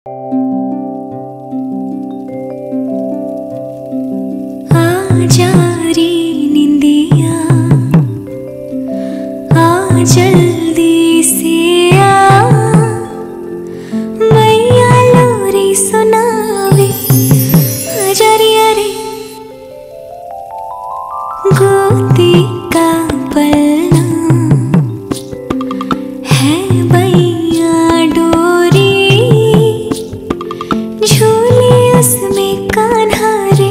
आजा रे निंदिया आ जल्दी से आ, मैया लोरी सुनावे आजा रे अरे गोदी का पलना है बैया डोरी झूले उसमें कान्हा रे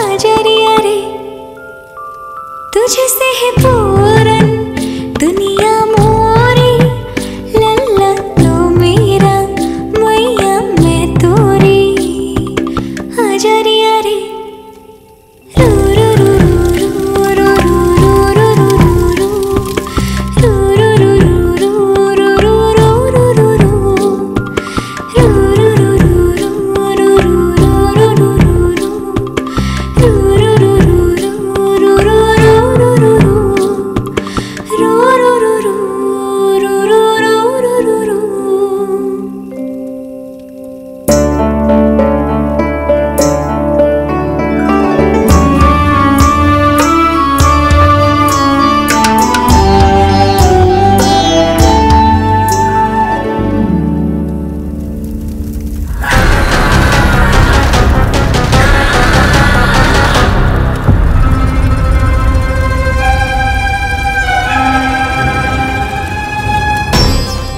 आजा रे अरे तुझसे है पूरन दुनिया मोरी लल्ला तो मेरा मैया मैं तोरी आजा रे अरे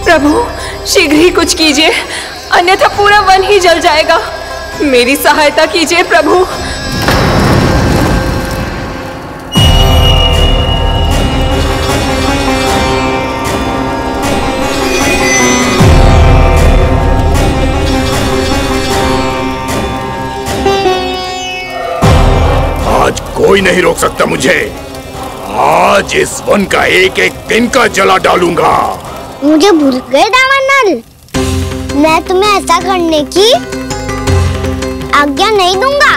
प्रभु शीघ्र ही कुछ कीजिए, अन्यथा पूरा वन ही जल जाएगा। मेरी सहायता कीजिए प्रभु। आज कोई नहीं रोक सकता मुझे। आज इस वन का एक एक दिन का जला डालूंगा। मुझे भूल गए दावानल, मैं तुम्हें ऐसा करने की आज्ञा नहीं दूंगा।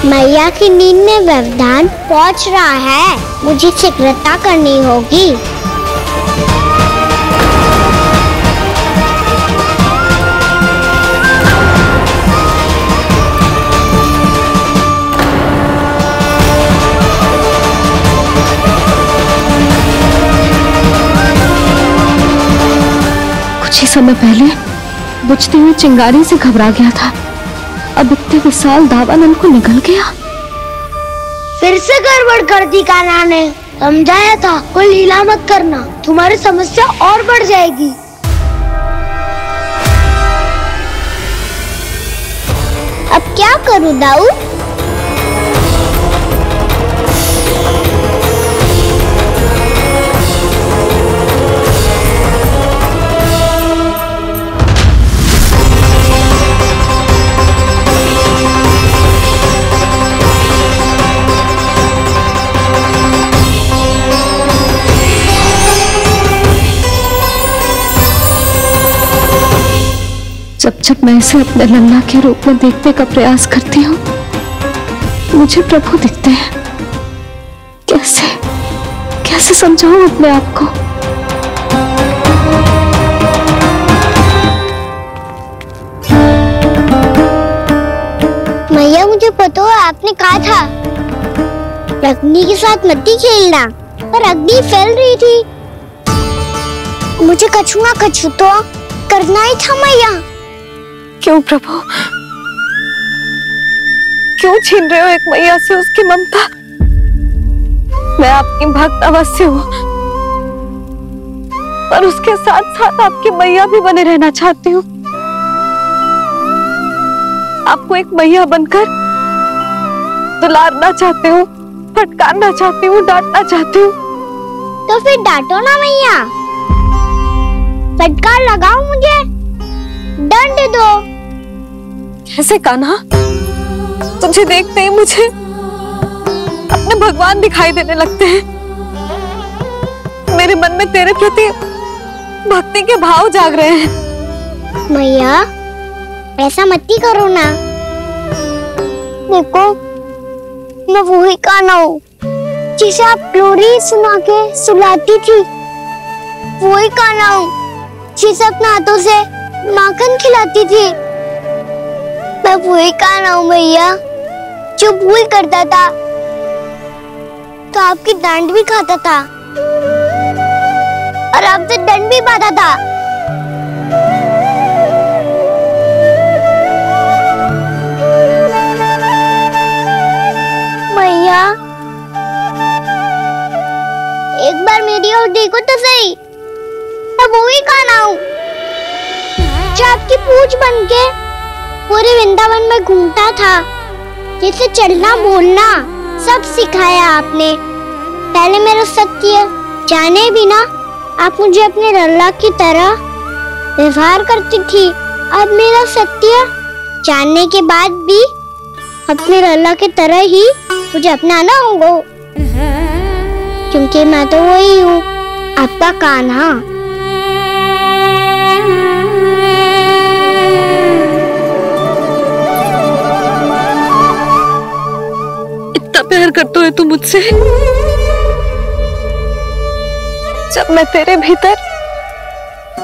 मैया की नींद में व्यवधान पहुंच रहा है, मुझे शीघ्रता करनी होगी। कुछ ही समय पहले बुझती हुई चिंगारी से घबरा गया था, अब इतने विशाल दावानल को निगल गया। फिर से गड़बड़ कर दी कान्हा ने। समझाया था कोई लीला मत करना, तुम्हारी समस्या और बढ़ जाएगी। अब क्या करूं दाऊ? जब जब मैं इसे अपने लल्ला के रूप में देखने का प्रयास करती हूँ, मुझे प्रभु दिखते हैं। कैसे कैसे समझाऊं अपने आप को? मैया मुझे पता है आपने कहा था अग्नि के साथ मत खेलना, पर अग्नि फैल रही थी। मुझे कछु ना कछु तो करना ही था मैया। क्यों प्रभु, क्यों छीन रहे हो एक मैया से उसकी ममता? मैं आपकी भक्त अवश्य हूँ, पर उसके साथ साथ आपकी मैया भी बने रहना चाहती हूँ। आपको एक मैया बनकर दुलारना चाहती हूँ, फटकारना चाहती हूँ, डांटना चाहती हूँ। तो तो फिर डांटो ना मैया, फटकार लगाओ मुझे, दंड दो। कैसे कान्हा? तुझे देखते ही मुझे अपने भगवान दिखाई देने लगते हैं। मेरे मन में तेरे प्रति भक्ति के भाव जाग रहे हैं। मैया ऐसा मत ही करो ना। देखो मैं वही कान्हा हूँ जिसे आप लोरी सुना के सुलाती थी। वही कान्हा हूँ जिसे अपने हाथों से माखन खिलाती थी। मैं वही कान्हा हूँ मैया जो भूल करता था तो आपकी डांट भी खाता था और आपसे दंड भी पाता था। मैया एक बार मेरी ओर देखो तो सही। मैं वही कान्हा हूँ जो आपकी पूंछ बनके पूरे वृंदावन में घूमता था, जिसे चलना बोलना सब सिखाया आपने। पहले मेरा सत्य जाने बिना आप मुझे अपने लल्ला की तरह व्यवहार करती थी। अब मेरा सत्य जानने के बाद भी अपने लल्ला की तरह ही मुझे अपनाना होगा, क्योंकि मैं तो वही हूँ, आपका कान्हा। इतना प्यार करते हो तू मुझसे? जब मैं तेरे भीतर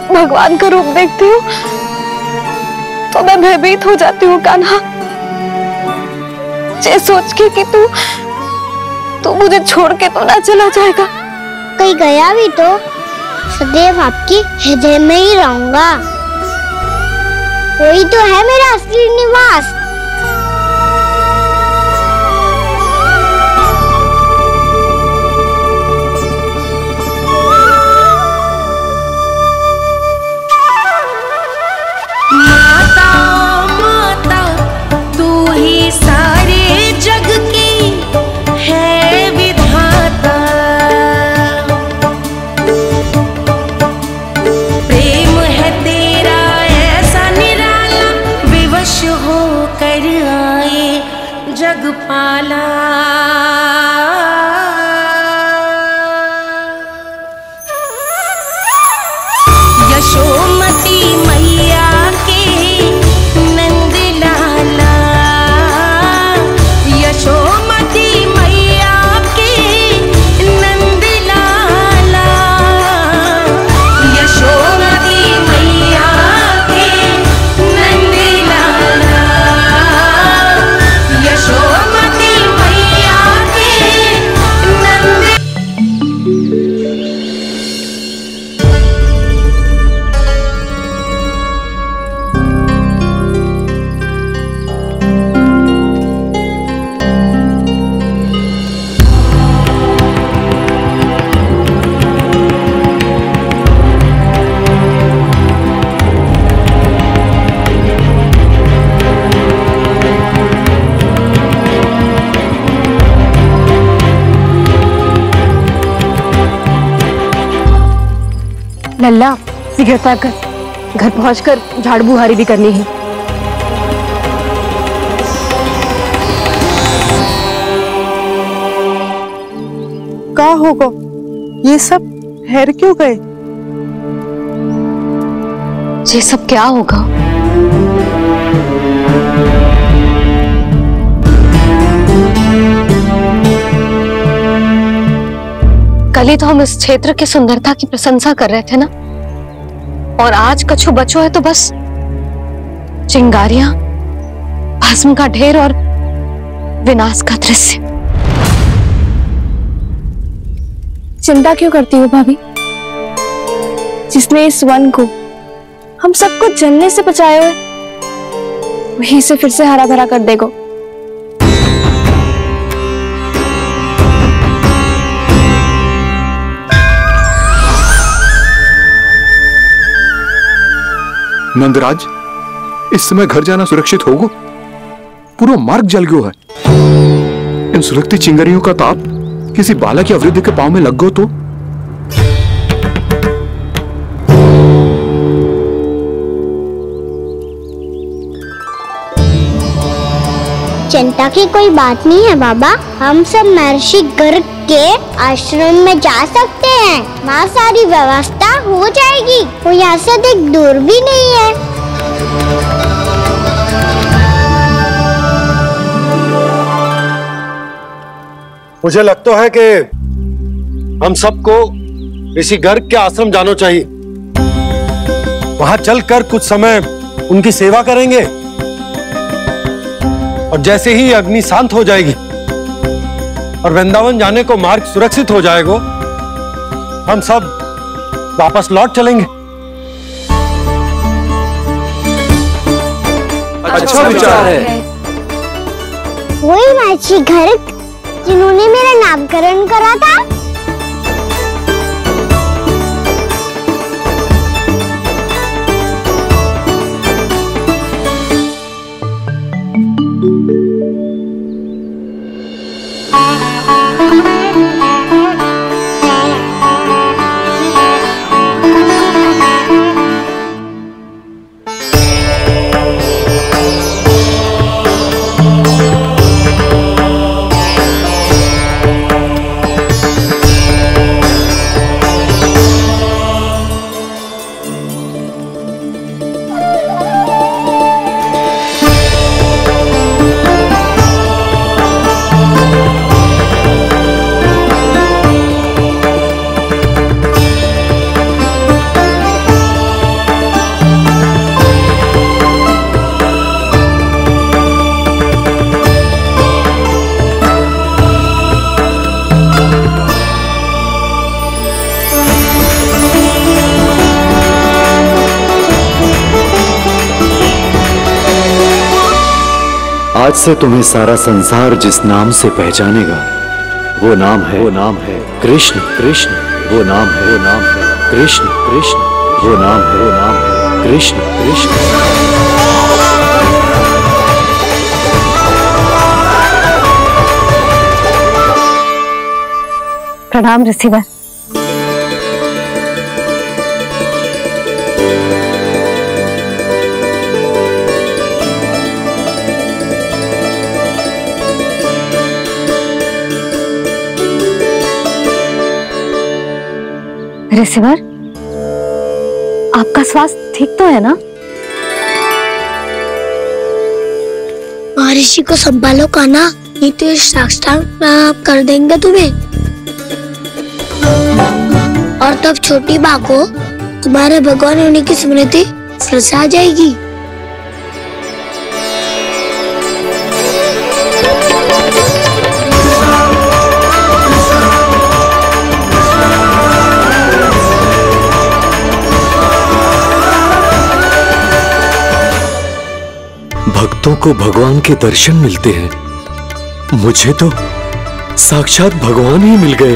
भगवान का रूप देखती हूँ तो मैं भयभीत हो जाती हूँ कान्हा। ये सोच के कि तू मुझे छोड़ के तो ना चला जाएगा। कहीं गया भी तो सदैव आपके हृदय में ही रहूंगा। वही तो है मेरा असली निवास। लल्ला सिगरेट पैक कर, घर पहुंचकर झाड़ू बुहारी भी करनी है। क्या होगा? ये सब ठहर क्यों गए? ये सब क्या होगा? कल ही तो हम इस क्षेत्र की सुंदरता की प्रशंसा कर रहे थे ना, और आज कछु बचो है तो बस चिंगारियां, भस्म का ढेर और विनाश का दृश्य। चिंता क्यों करती हो भाभी? जिसने इस वन को हम सबको जलने से बचाया है, वही इसे फिर से हरा भरा कर देगा। नंदराज, इस समय घर जाना सुरक्षित होगा? पूरा मार्ग जल गयो है। इन सुलगती चिंगारियों का ताप किसी बालक या वृद्ध के पांव में लग गो तो चिंता की कोई बात नहीं है बाबा। हम सब महर्षि गर्ग के आश्रम में जा सकते हैं। वहाँ सारी व्यवस्था हो जाएगी। वो यहाँ से देख दूर भी नहीं है। मुझे लगता है कि हम सबको ऋषि गर्ग के आश्रम जाना चाहिए। वहां चलकर कुछ समय उनकी सेवा करेंगे और जैसे ही अग्नि शांत हो जाएगी और वृंदावन जाने को मार्ग सुरक्षित हो जाएगा, हम सब वापस लौट चलेंगे। अच्छा विचार है। वही महर्षि गर्ग जिन्होंने मेरा नामकरण करा था। आज से तुम्हें सारा संसार जिस नाम से पहचानेगा वो नाम है कृष्ण। कृष्ण वो नाम है कृष्ण। कृष्ण वो नाम है कृष्ण। कृष्ण। प्रणाम ऋषिवर। ऋषिवर, आपका स्वास्थ्य ठीक तो है ना? महर्षि को संभालो कान्हा, नहीं तो ये साक्षात कर देंगे तुम्हें। और तब छोटी बा को तुम्हारे भगवान होने की स्मृति फिर से आ जाएगी। भक्तों को भगवान के दर्शन मिलते हैं, मुझे तो साक्षात भगवान ही मिल गए।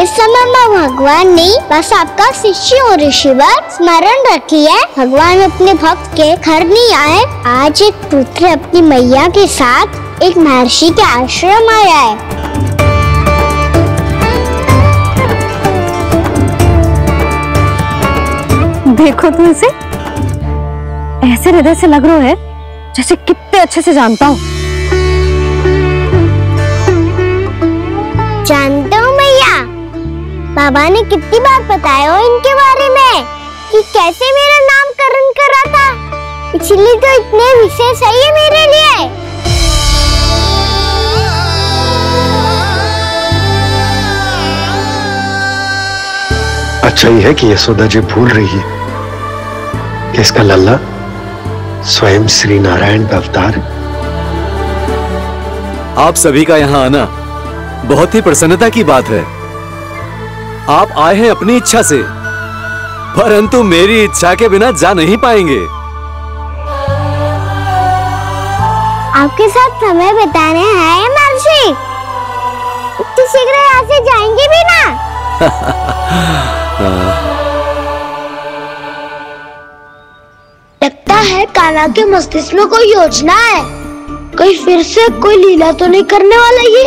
इस समय मैं भगवान नहीं, बस आपका शिष्य हूँ ऋषिवर। स्मरण रखिए, भगवान अपने भक्त के घर नहीं आए। आज एक पुत्र अपनी मैया के साथ एक महर्षि के आश्रम आया है। देखो तो इसे, ऐसे हृदय से लग रहा है जैसे कितने अच्छे से जानता हूँ। जानते हो मैया, बाबा ने कितनी बार बताया हो इनके बारे में कि कैसे मेरा नामकरण करा था, इसलिए तो इतने विशेष है ये मेरे लिए। अच्छा ही है कि यशोदा जी भूल रही है कि इसका लल्ला स्वयं श्री नारायण का अवतार है। आप सभी का यहाँ आना बहुत ही प्रसन्नता की बात है। आप आए हैं अपनी इच्छा से, परंतु मेरी इच्छा के बिना जा नहीं पाएंगे। आपके साथ समय बिताने हैं महर्षि, इतनी शीघ्र यहाँ से जाएंगे भी ना? लगता है कान्हा के मस्तिष्क में कोई योजना है। कहीं फिर से कोई लीला तो नहीं करने वाला ये?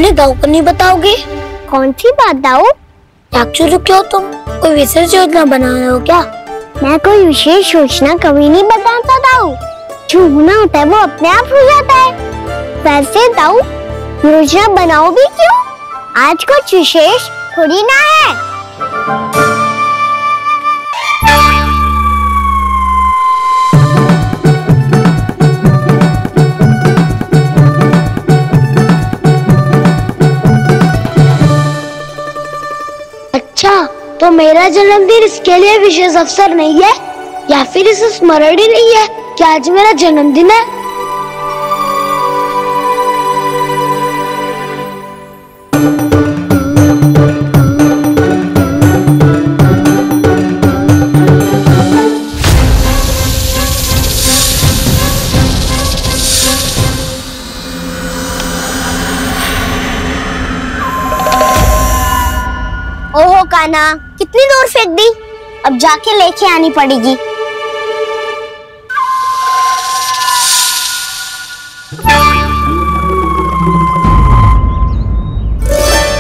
अपने दाऊ को नहीं बताओगे? कौन सी बात दाऊ? एक्चुअली क्यों तुम कोई विशेष योजना बना रहे हो क्या? मैं कोई विशेष योजना कभी नहीं बताता दाऊ। जो होना होता है वो अपने आप हो जाता है। वैसे दाऊ योजना बनाओ भी क्यों? आज कुछ विशेष थोड़ी ना है। अच्छा, तो मेरा जन्मदिन इसके लिए विशेष अवसर नहीं है या फिर इसे स्मरण ही नहीं है कि आज मेरा जन्मदिन है? ओहो कान्हा, कितनी दूर फेंक दी? अब जाके लेके आनी पड़ेगी।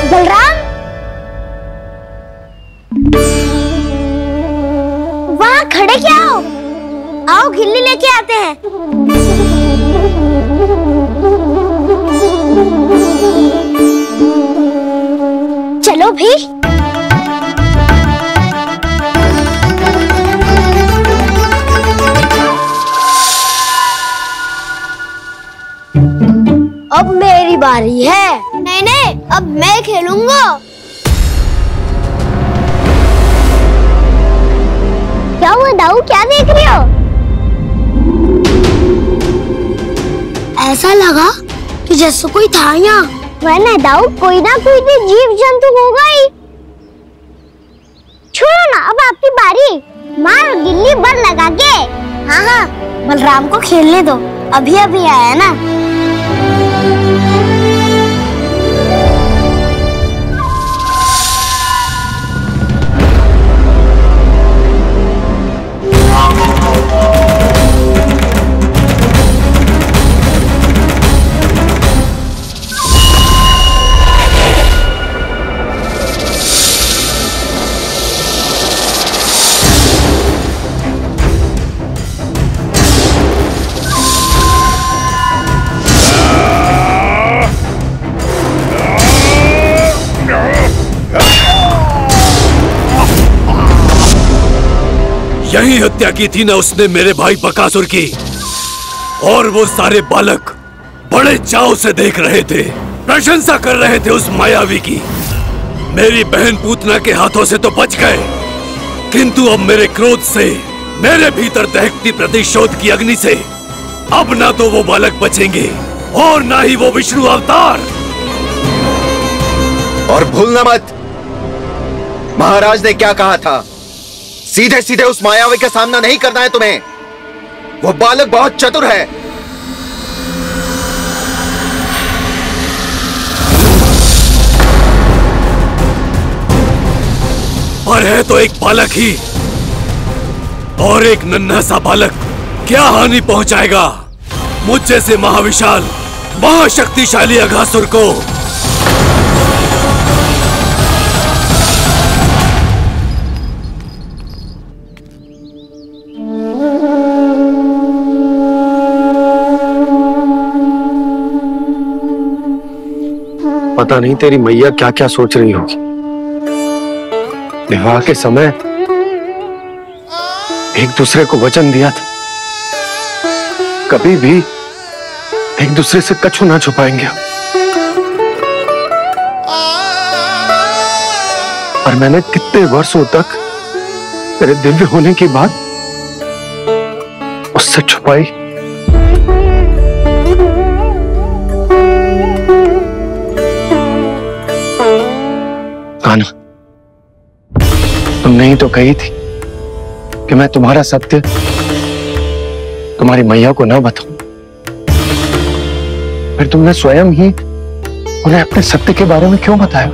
बलराम, वहाँ खड़े क्या हो? आओ गिल्ली लेके आते हैं। चलो भी। अब मेरी बारी है। नहीं नहीं, अब मैं खेलूंगा। क्या हुआ दाऊ, क्या देख रहे हो? ऐसा लगा कि जैसे कोई था यहाँ। वरना दाऊ कोई ना कोई तो जीव जंतु होगा ही। छोड़ो ना, अब आपकी बारी। मारो गिल्ली बल लगा के। हाँ हाँ, बलराम को खेलने दो, अभी अभी आया ना। यही हत्या की थी ना उसने मेरे भाई बकासुर की, और वो सारे बालक बड़े चाव से देख रहे थे, प्रशंसा कर रहे थे उस मायावी की। मेरी बहन पूतना के हाथों से तो बच गए, किंतु अब मेरे क्रोध से, मेरे भीतर दहकती प्रतिशोध की अग्नि से अब ना तो वो बालक बचेंगे और ना ही वो विष्णु अवतार। और भूलना मत, महाराज ने क्या कहा था, सीधे सीधे उस मायावी का सामना नहीं करना है तुम्हें। वो बालक बहुत चतुर है। पर है तो एक बालक ही, और एक नन्हा सा बालक क्या हानि पहुंचाएगा मुझ जैसे महाविशाल महाशक्तिशाली अघासुर को। पता नहीं तेरी मैया क्या क्या सोच रही होगी। विवाह के समय एक दूसरे को वचन दिया था, कभी भी एक दूसरे से कछु ना छुपाएंगे। और मैंने कितने वर्षों तक तेरे दिव्य होने की बात उससे छुपाई। कान्हा, तुमने ही तो कही थी कि मैं तुम्हारा सत्य तुम्हारी मैया को न बताऊं। फिर तुमने स्वयं ही उन्हें अपने सत्य के बारे में क्यों बताया?